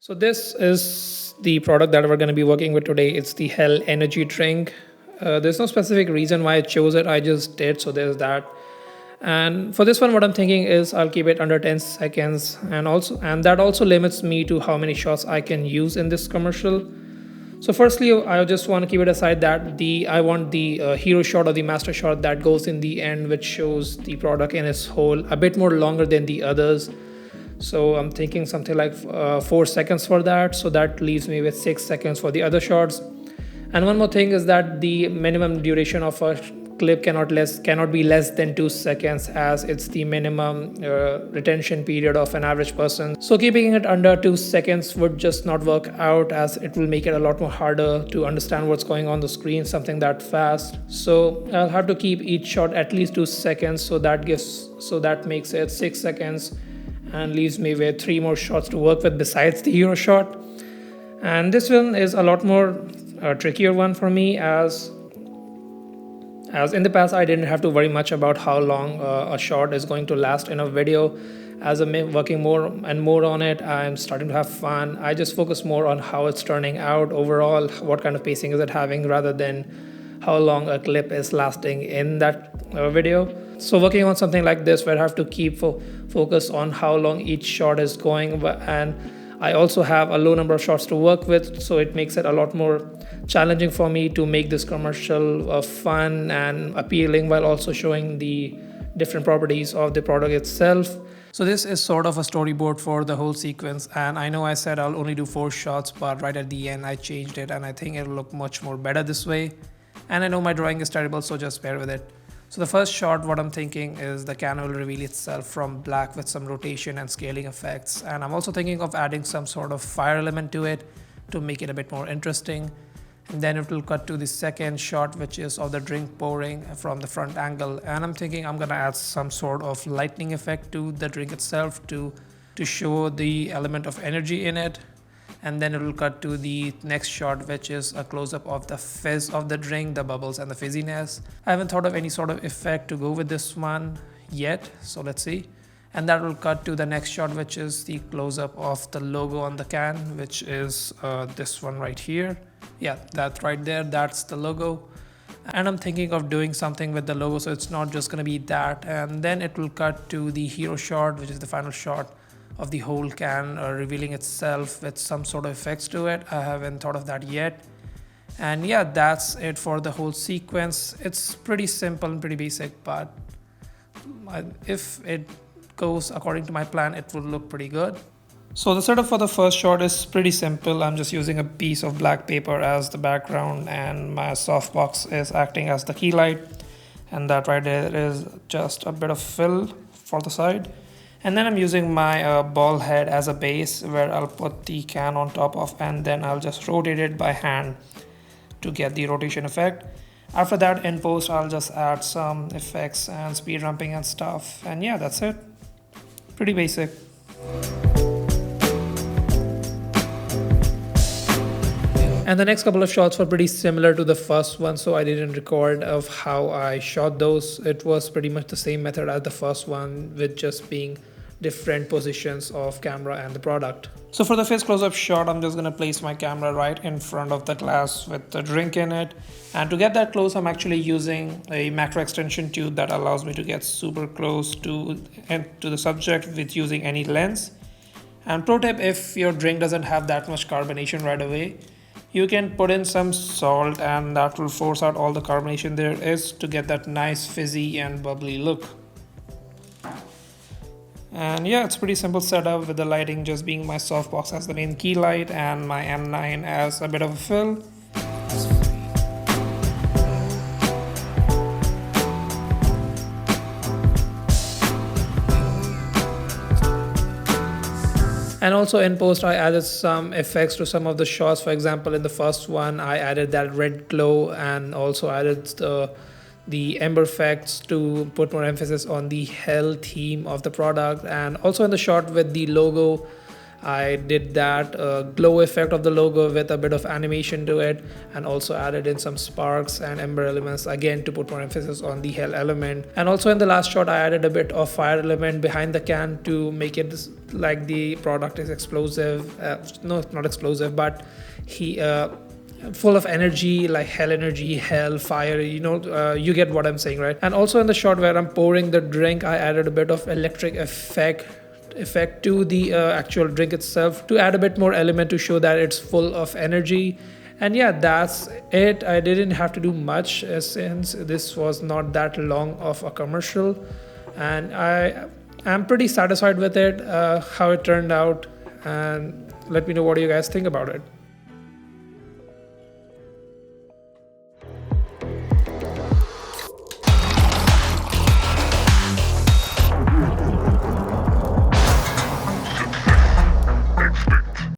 So this is the product that we're going to be working with today. It's the Hell Energy Drink. There's no specific reason why I chose it. I just did. So there's that. And for this one, what I'm thinking is I'll keep it under 10 seconds, and that also limits me to how many shots I can use in this commercial. So firstly, I just want to keep it aside that I want the hero shot or the master shot that goes in the end, which shows the product in its whole, a bit more longer than the others. So I'm thinking something like 4 seconds for that. So that leaves me with 6 seconds for the other shots. And one more thing is that the minimum duration of a clip cannot be less than 2 seconds, as it's the minimum retention period of an average person. So keeping it under 2 seconds would just not work out, as it will make it a lot more harder to understand what's going on the screen, something that fast. So I'll have to keep each shot at least 2 seconds. So that makes it 6 seconds and leaves me with 3 more shots to work with besides the hero shot. And this one is a lot more trickier one for me, as in the past I didn't have to worry much about how long a shot is going to last in a video. As I'm working more and more on it, I'm starting to have fun. I just focus more on how it's turning out overall, what kind of pacing is it having, rather than how long a clip is lasting in that video. So working on something like this where I have to keep focus on how long each shot is going, and I also have a low number of shots to work with, so it makes it a lot more challenging for me to make this commercial fun and appealing while also showing the different properties of the product itself. So this is sort of a storyboard for the whole sequence, and I know I said I'll only do 4 shots, but right at the end I changed it and I think it'll look much more better this way. And I know my drawing is terrible, so just bear with it. So the first shot, what I'm thinking is the can will reveal itself from black with some rotation and scaling effects. And I'm also thinking of adding some sort of fire element to it to make it a bit more interesting. And then it will cut to the second shot, which is of the drink pouring from the front angle. And I'm thinking I'm gonna add some sort of lightning effect to the drink itself to show the element of energy in it. And then it will cut to the next shot, which is a close-up of the fizz of the drink, the bubbles and the fizziness. I haven't thought of any sort of effect to go with this one yet, so let's see. And that will cut to the next shot, which is the close-up of the logo on the can, which is this one right here. Yeah, that right there, that's the logo. And I'm thinking of doing something with the logo, so it's not just gonna be that. And then it will cut to the hero shot, which is the final shot of the whole can revealing itself with some sort of effects to it. I haven't thought of that yet. And yeah, that's it for the whole sequence. It's pretty simple and pretty basic, but if it goes according to my plan, it will look pretty good. So the setup for the first shot is pretty simple. I'm just using a piece of black paper as the background, and my softbox is acting as the key light, and that right there is just a bit of fill for the side. And then I'm using my ball head as a base, where I'll put the can on top of, and then I'll just rotate it by hand to get the rotation effect. After that, in post, I'll just add some effects and speed ramping and stuff. And yeah, that's it. Pretty basic. And the next couple of shots were pretty similar to the first one, so I didn't record of how I shot those. It was pretty much the same method as the first one, with just being different positions of camera and the product. So for the face close-up shot, I'm just gonna place my camera right in front of the glass with the drink in it. And to get that close, I'm actually using a macro extension tube that allows me to get super close to the subject with using any lens. And pro tip, if your drink doesn't have that much carbonation right away, you can put in some salt, and that will force out all the carbonation there is to get that nice fizzy and bubbly look. And yeah, it's pretty simple setup, with the lighting just being my softbox as the main key light and my M9 as a bit of a fill. And also in post, I added some effects to some of the shots. For example, in the first one, I added that red glow, and also added the ember effects to put more emphasis on the hell theme of the product. And also in the shot with the logo, I did that glow effect of the logo with a bit of animation to it, and also added in some sparks and ember elements again to put more emphasis on the hell element. And also in the last shot, I added a bit of fire element behind the can to make it like the product is explosive. No, not explosive, but he full of energy, like hell energy, hell fire, you get what I'm saying, right? And also in the shot where I'm pouring the drink, I added a bit of electric effect to the actual drink itself to add a bit more element to show that it's full of energy. And yeah, that's it. I didn't have to do much since this was not that long of a commercial, and I am pretty satisfied with it, how it turned out. And let me know what you guys think about it.